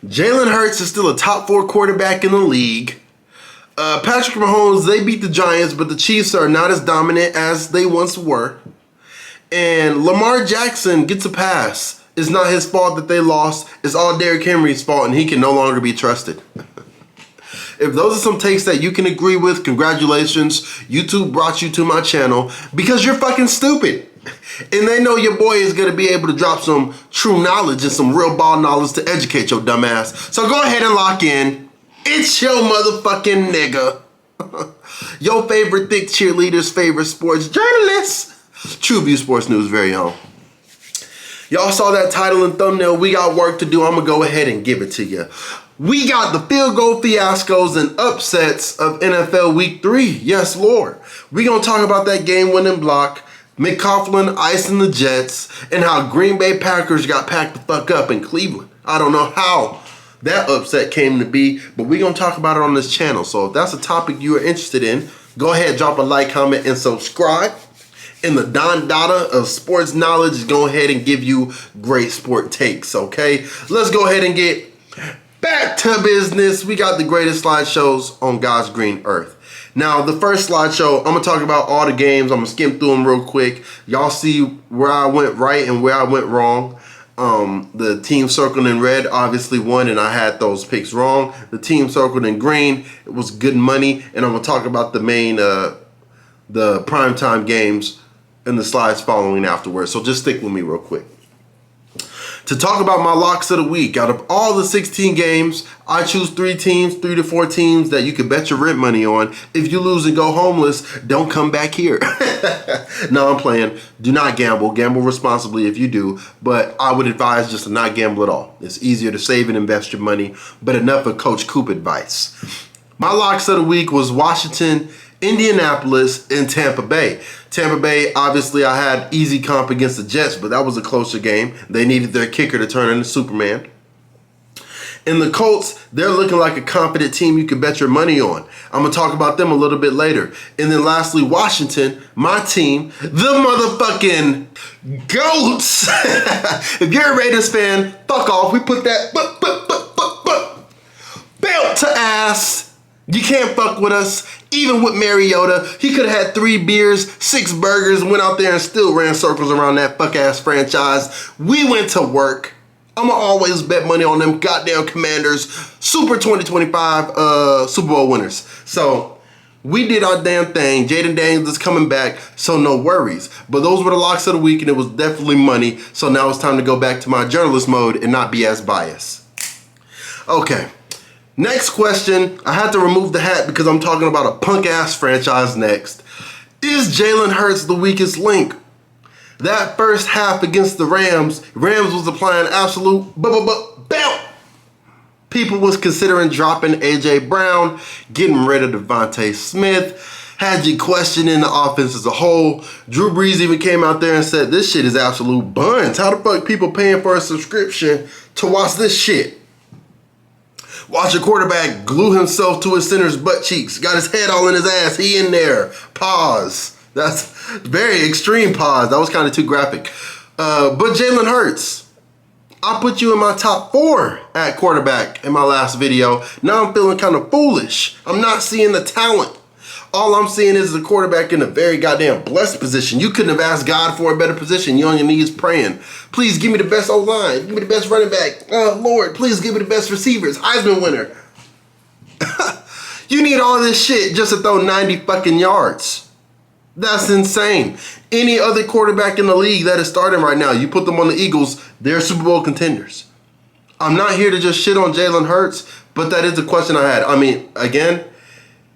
Jalen Hurts is still a top 4 quarterback in the league. Patrick Mahomes, they beat the Giants, but the Chiefs are not as dominant as they once were. And Lamar Jackson gets a pass. It's not his fault that they lost. It's all Derrick Henry's fault, and he can no longer be trusted. If those are some takes that you can agree with, congratulations. YouTube brought you to my channel because you're fucking stupid. And they know your boy is going to be able to drop some true knowledge and some real ball knowledge to educate your dumb ass. So go ahead and lock in. It's your motherfucking nigga. Your favorite thick cheerleader's favorite sports journalist. True View Sports News very own. Y'all saw that title and thumbnail. We got work to do. I'm going to go ahead and give it to you. We got the field goal fiascos and upsets of NFL Week 3. Yes, Lord. We're going to talk about that game-winning block, McCoughlin icing the Jets, and how Green Bay Packers got packed the fuck up in Cleveland. I don't know how that upset came to be, but we're going to talk about it on this channel. So if that's a topic you are interested in, go ahead, drop a like, comment, and subscribe. And the Don Dada of sports knowledge is go ahead and give you great sport takes, okay? Let's go ahead and get back to business. We got the greatest slideshows on God's green earth. Now, the first slideshow, I'm going to talk about all the games. I'm going to skim through them real quick. Y'all see where I went right and where I went wrong. The team circled in red obviously won, and I had those picks wrong. The team circled in green, it was good money. And I'm going to talk about the main, the primetime games in the slides following afterwards. So just stick with me real quick. To talk about my locks of the week, out of all the 16 games, I choose 3 to 4 teams that you can bet your rent money on. If you lose and go homeless, don't come back here. No, I'm playing. Do not gamble. Gamble responsibly if you do, but I would advise just to not gamble at all. It's easier to save and invest your money, but enough of Coach Coop advice. My locks of the week was Washington, Indianapolis, and Tampa Bay. Tampa Bay, obviously I had easy comp against the Jets, but that was a closer game. They needed their kicker to turn into Superman. And the Colts, they're looking like a competent team you can bet your money on. I'm going to talk about them a little bit later. And then lastly, Washington, my team, the motherfucking GOATs. If you're a Raiders fan, fuck off. We put that belt to ass. You can't fuck with us. Even with Mariota, he could have had 3 beers, 6 burgers, went out there and still ran circles around that fuck-ass franchise. We went to work. I'ma always bet money on them goddamn Commanders, Super 2025 Super Bowl winners. So we did our damn thing. Jaden Daniels is coming back, so no worries. But those were the locks of the week, and it was definitely money. So now it's time to go back to my journalist mode and not be as biased. Okay. Next question, I had to remove the hat because I'm talking about a punk-ass franchise next. Is Jalen Hurts the weakest link? That first half against the Rams was applying absolute belt. People was considering dropping A.J. Brown, getting rid of Devontae Smith, had you questioning the offense as a whole. Drew Brees even came out there and said, this shit is absolute buns. How the fuck people paying for a subscription to watch this shit? Watch a quarterback glue himself to his center's butt cheeks. Got his head all in his ass. He in there. Pause. That's very extreme pause. That was kind of too graphic. But Jalen Hurts, I put you in my top 4 at quarterback in my last video. Now I'm feeling kind of foolish. I'm not seeing the talent. All I'm seeing is the quarterback in a very goddamn blessed position. You couldn't have asked God for a better position. You're on your knees praying. Please give me the best O-line. Give me the best running back. Lord, please give me the best receivers. Heisman winner. You need all this shit just to throw 90 fucking yards. That's insane. Any other quarterback in the league that is starting right now, you put them on the Eagles, they're Super Bowl contenders. I'm not here to just shit on Jalen Hurts, but that is a question I had. I mean, again,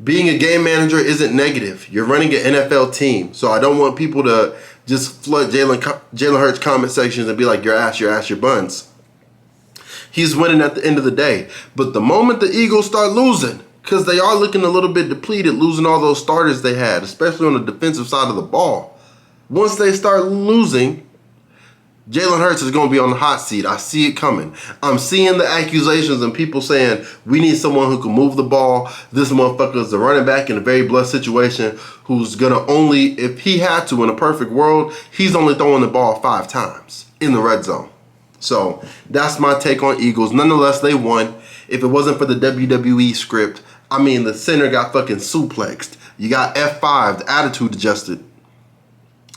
being a game manager isn't negative. You're running an NFL team. So I don't want people to just flood Jalen Hurts comment sections and be like, your ass, your buns. He's winning at the end of the day. But the moment the Eagles start losing, because they are looking a little bit depleted, losing all those starters they had, especially on the defensive side of the ball. Once they start losing, Jalen Hurts is going to be on the hot seat. I see it coming. I'm seeing the accusations and people saying, we need someone who can move the ball. This motherfucker is the running back in a very blessed situation who's going to only, if he had to in a perfect world, he's only throwing the ball 5 times in the red zone. So that's my take on Eagles. Nonetheless, they won. If it wasn't for the WWE script, I mean, the center got fucking suplexed. You got F5, the attitude adjusted.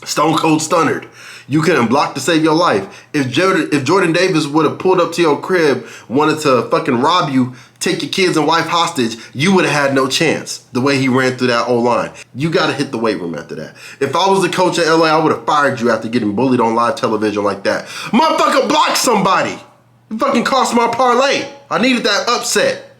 Stone Cold Stunnered. You couldn't block to save your life. If Jordan Davis would have pulled up to your crib, wanted to fucking rob you, take your kids and wife hostage, you would have had no chance. The way he ran through that O-line. You got to hit the weight room after that. If I was the coach of LA, I would have fired you after getting bullied on live television like that. Motherfucker, block somebody. You fucking cost my parlay. I needed that upset.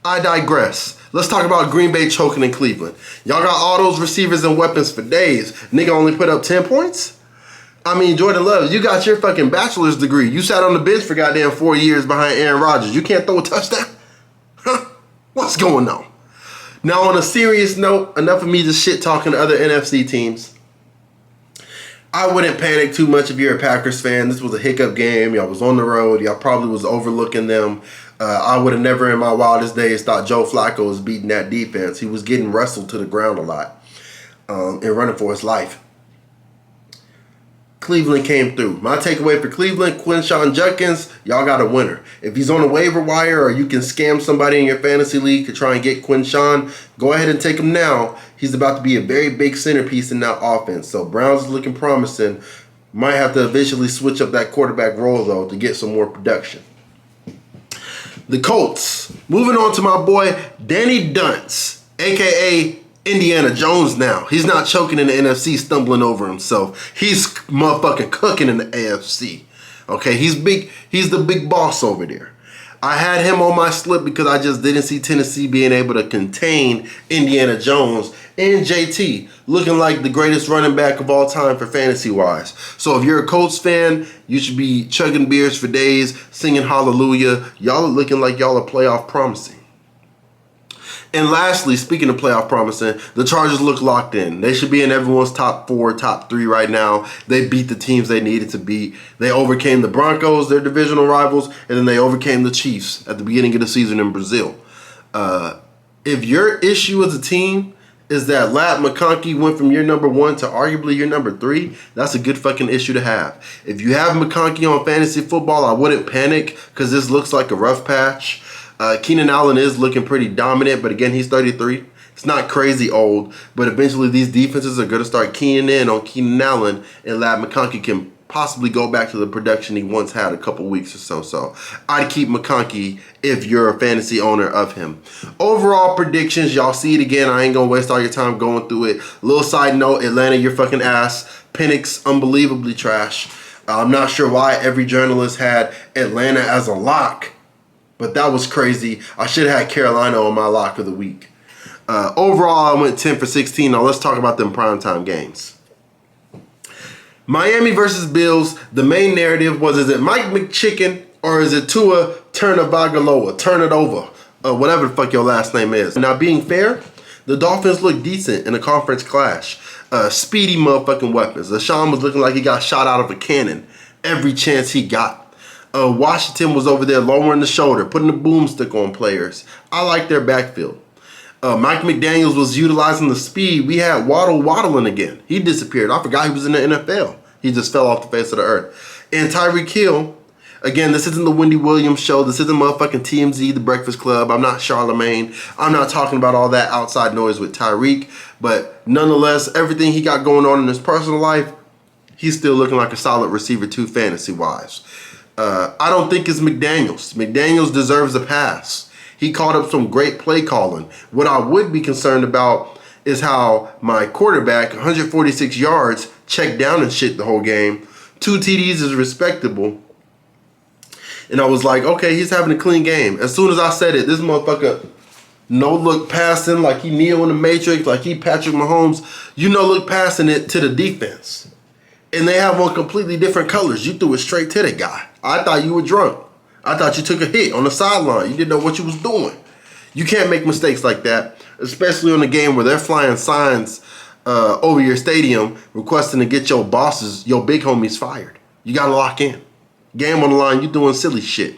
I digress. Let's talk about Green Bay choking in Cleveland. Y'all got all those receivers and weapons for days. Nigga only put up 10 points? I mean, Jordan Love, you got your fucking bachelor's degree. You sat on the bench for goddamn 4 years behind Aaron Rodgers. You can't throw a touchdown? Huh? What's going on? Now, on a serious note, enough of me just shit talking to other NFC teams. I wouldn't panic too much if you're a Packers fan. This was a hiccup game. Y'all was on the road. Y'all probably was overlooking them. I would have never in my wildest days thought Joe Flacco was beating that defense. He was getting wrestled to the ground a lot and running for his life. Cleveland came through. My takeaway for Cleveland, Quinshon Judkins, y'all got a winner. If he's on a waiver wire or you can scam somebody in your fantasy league to try and get Quinshon, go ahead and take him now. He's about to be a very big centerpiece in that offense. So Browns is looking promising. Might have to eventually switch up that quarterback role, though, to get some more production. The Colts. Moving on to my boy, Danny Dunce, a.k.a. Indiana Jones now. He's not choking in the NFC, stumbling over himself. He's motherfucking cooking in the AFC. Okay, he's big. He's the big boss over there. I had him on my slip because I just didn't see Tennessee being able to contain Indiana Jones and JT looking like the greatest running back of all time for fantasy-wise. So if you're a Colts fan, you should be chugging beers for days, singing hallelujah. Y'all are looking like y'all are playoff promising. And lastly, speaking of playoff promising, the Chargers look locked in. They should be in everyone's top 4, top 3 right now. They beat the teams they needed to beat. They overcame the Broncos, their divisional rivals, and then they overcame the Chiefs at the beginning of the season in Brazil. If your issue as a team is that Lat McConkey went from your number 1 to arguably your number 3, that's a good fucking issue to have. If you have McConkey on fantasy football, I wouldn't panic because this looks like a rough patch. Keenan Allen is looking pretty dominant, but again, he's 33. It's not crazy old, but eventually these defenses are going to start keying in on Keenan Allen, and Lat McConkey can possibly go back to the production he once had a couple weeks or so. So I'd keep McConkey if you're a fantasy owner of him. Overall predictions, y'all see it again. I ain't going to waste all your time going through it. Little side note, Atlanta, you're fucking ass. Penix, unbelievably trash. I'm not sure why every journalist had Atlanta as a lock. But that was crazy. I should have had Carolina on my lock of the week. Overall, I went 10 for 16. Now let's talk about them primetime games. Miami versus Bills. The main narrative was, is it Mike McChicken or is it Tua Tagovailoa? Turn it over. Whatever the fuck your last name is. Now, being fair, the Dolphins look decent in a conference clash. Speedy motherfucking weapons. Deshaun was looking like he got shot out of a cannon every chance he got. Washington was over there lowering the shoulder, putting the boomstick on players. I like their backfield. Mike McDaniels was utilizing the speed. We had Waddle waddling again. He disappeared. I forgot he was in the NFL. He just fell off the face of the earth. And Tyreek Hill, again, this isn't the Wendy Williams show. This isn't motherfucking TMZ, The Breakfast Club. I'm not Charlemagne. I'm not talking about all that outside noise with Tyreek. But nonetheless, everything he got going on in his personal life, he's still looking like a solid receiver too, fantasy-wise. I don't think it's McDaniels. McDaniels deserves a pass. He caught up some great play calling. What I would be concerned about is how my quarterback, 146 yards, checked down and shit the whole game. 2 TDs is respectable. And I was like, okay, he's having a clean game. As soon as I said it, this motherfucker no-look passing like he Neo in the Matrix, like he Patrick Mahomes. You no-look passing it to the defense. And they have on completely different colors. You threw it straight to the guy. I thought you were drunk. I thought you took a hit on the sideline. You didn't know what you was doing. You can't make mistakes like that, especially on a game where they're flying signs over your stadium requesting to get your bosses, your big homies fired. You got to lock in. Game on the line, you doing silly shit.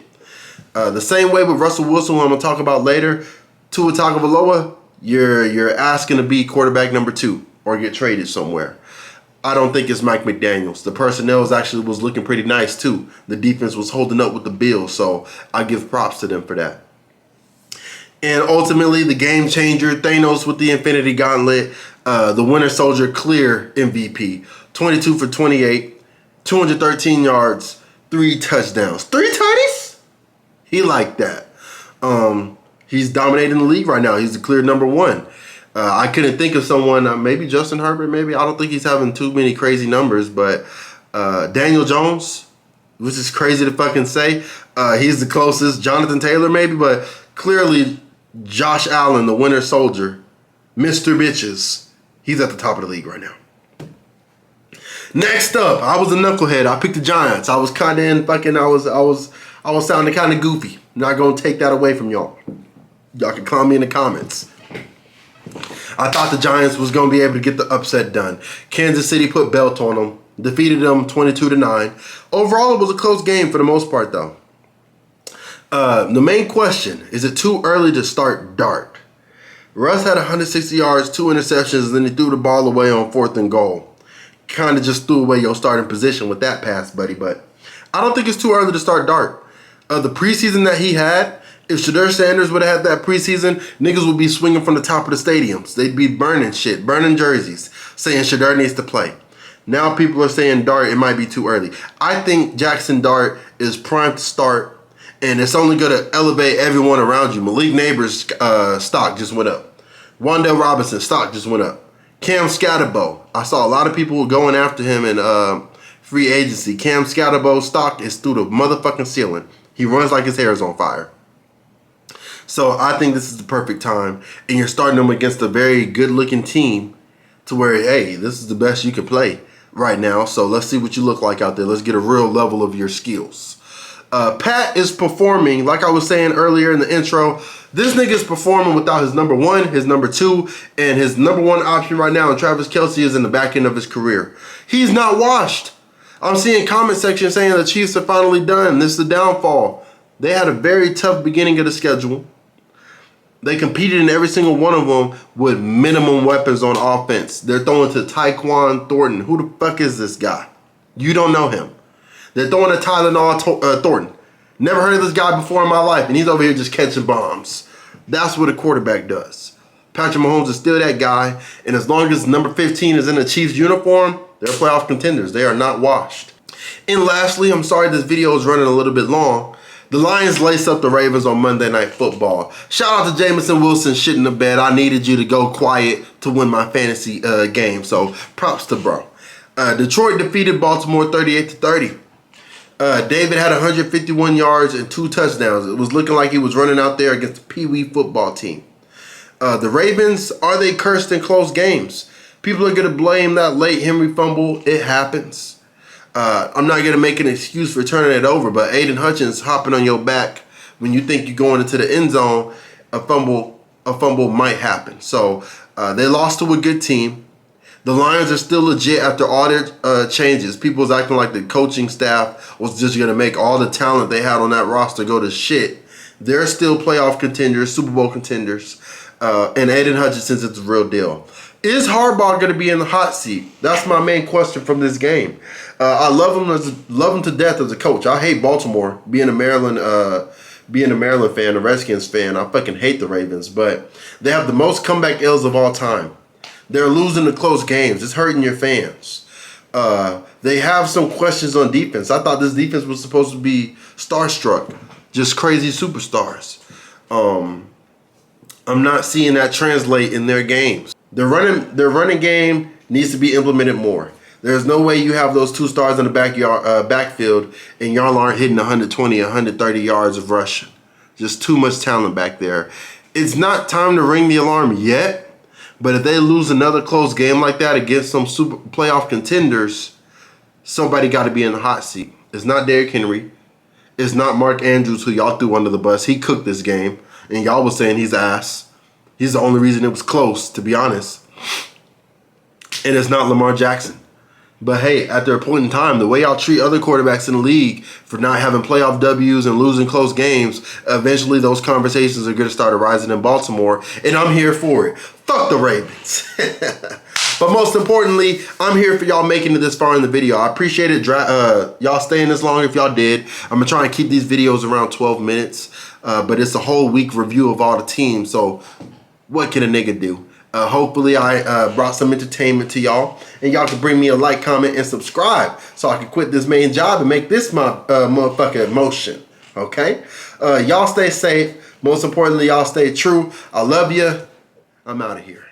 The same way with Russell Wilson, who I'm going to talk about later, Tua Tagovailoa, you're asking to be quarterback number 2 or get traded somewhere. I don't think it's Mike McDaniels. The personnel actually was looking pretty nice too. The defense was holding up with the Bills, so I give props to them for that. And ultimately, the game changer, Thanos with the Infinity Gauntlet, the Winter Soldier clear MVP. 22 for 28, 213 yards, 3 touchdowns. 3 tutties? He liked that. He's dominating the league right now. He's the clear number 1. I couldn't think of someone, maybe Justin Herbert, maybe. I don't think he's having too many crazy numbers, but Daniel Jones, which is crazy to fucking say. He's the closest. Jonathan Taylor, maybe, but clearly Josh Allen, the Winter Soldier, Mr. Bitches, he's at the top of the league right now. Next up, I was a knucklehead. I picked the Giants. I was kind of in fucking, I was sounding kind of goofy. Not going to take that away from y'all. Y'all can call me in the comments. I thought the Giants was going to be able to get the upset done. Kansas City put belt on them. Defeated them 22-9. Overall, it was a close game for the most part, though. The main question, is it too early to start Dart? Russ had 160 yards, 2 interceptions, and then he threw the ball away on 4th and goal. Kind of just threw away your starting position with that pass, buddy. But I don't think it's too early to start Dart. The preseason that he had, if Shedeur Sanders would have had that preseason, niggas would be swinging from the top of the stadiums. They'd be burning shit, burning jerseys, saying Shedeur needs to play. Now people are saying Dart, it might be too early. I think Jackson Dart is primed to start, and it's only going to elevate everyone around you. Malik Neighbors' stock just went up. Wan'Dale Robinson stock just went up. Cam Scatterbo, I saw a lot of people going after him in free agency. Cam Scatterbo's stock is through the motherfucking ceiling. He runs like his hair is on fire. So I think this is the perfect time, and you're starting them against a very good-looking team to where, hey, this is the best you can play right now. So let's see what you look like out there. Let's get a real level of your skills. Pat is performing, like I was saying earlier in the intro, this nigga is performing without his number 1, his number 2, and his number 1 option right now, and Travis Kelce is in the back end of his career. He's not washed. I'm seeing comment section saying the Chiefs are finally done. This is the downfall. They had a very tough beginning of the schedule. They competed in every single one of them with minimum weapons on offense. They're throwing to Tyquan Thornton. Who the fuck is this guy? You don't know him. They're throwing to Tylenol Thornton. Never heard of this guy before in my life, and he's over here just catching bombs. That's what a quarterback does. Patrick Mahomes is still that guy, and as long as number 15 is in the Chiefs uniform, they're playoff contenders. They are not washed. And lastly, I'm sorry this video is running a little bit long. The Lions lace up the Ravens on Monday Night Football. Shout out to Jameson Wilson shitting the bed. I needed you to go quiet to win my fantasy game, so props to bro. Detroit defeated Baltimore 38-30. David had 151 yards and 2 touchdowns. It was looking like he was running out there against the Pee Wee football team. The Ravens, are they cursed in close games? People are going to blame that late Henry fumble. It happens. I'm not going to make an excuse for turning it over, but Aiden Hutchins hopping on your back when you think you're going into the end zone, a fumble might happen. So they lost to a good team. The Lions are still legit after all their changes. People was acting like the coaching staff was just going to make all the talent they had on that roster go to shit. They're still playoff contenders, Super Bowl contenders, and Aiden Hutchinson is the real deal. Is Harbaugh going to be in the hot seat? That's my main question from this game. I love him to death as a coach. I hate Baltimore, being a Maryland fan, a Redskins fan. I fucking hate the Ravens, but they have the most comeback L's of all time. They're losing the close games. It's hurting your fans. They have some questions on defense. I thought this defense was supposed to be starstruck, just crazy superstars. I'm not seeing that translate in their games. Their running game needs to be implemented more. There's no way you have those 2 stars in the backfield and y'all aren't hitting 120, 130 yards of rushing. Just too much talent back there. It's not time to ring the alarm yet, but if they lose another close game like that against some super playoff contenders, somebody got to be in the hot seat. It's not Derrick Henry. It's not Mark Andrews, who y'all threw under the bus. He cooked this game, and y'all was saying he's ass. He's the only reason it was close, to be honest. And it's not Lamar Jackson. But hey, after a point in time, the way y'all treat other quarterbacks in the league for not having playoff W's and losing close games, eventually those conversations are going to start arising in Baltimore, and I'm here for it. Fuck the Ravens. But most importantly, I'm here for y'all making it this far in the video. I appreciate it. Y'all staying this long if y'all did. I'm gonna try and keep these videos around 12 minutes. But it's a whole week review of all the teams. So what can a nigga do? Hopefully I brought some entertainment to y'all, and y'all can bring me a like, comment, and subscribe so I can quit this main job and make this my motherfucking motion. Okay? Y'all stay safe. Most importantly, y'all stay true. I love you. I'm out of here.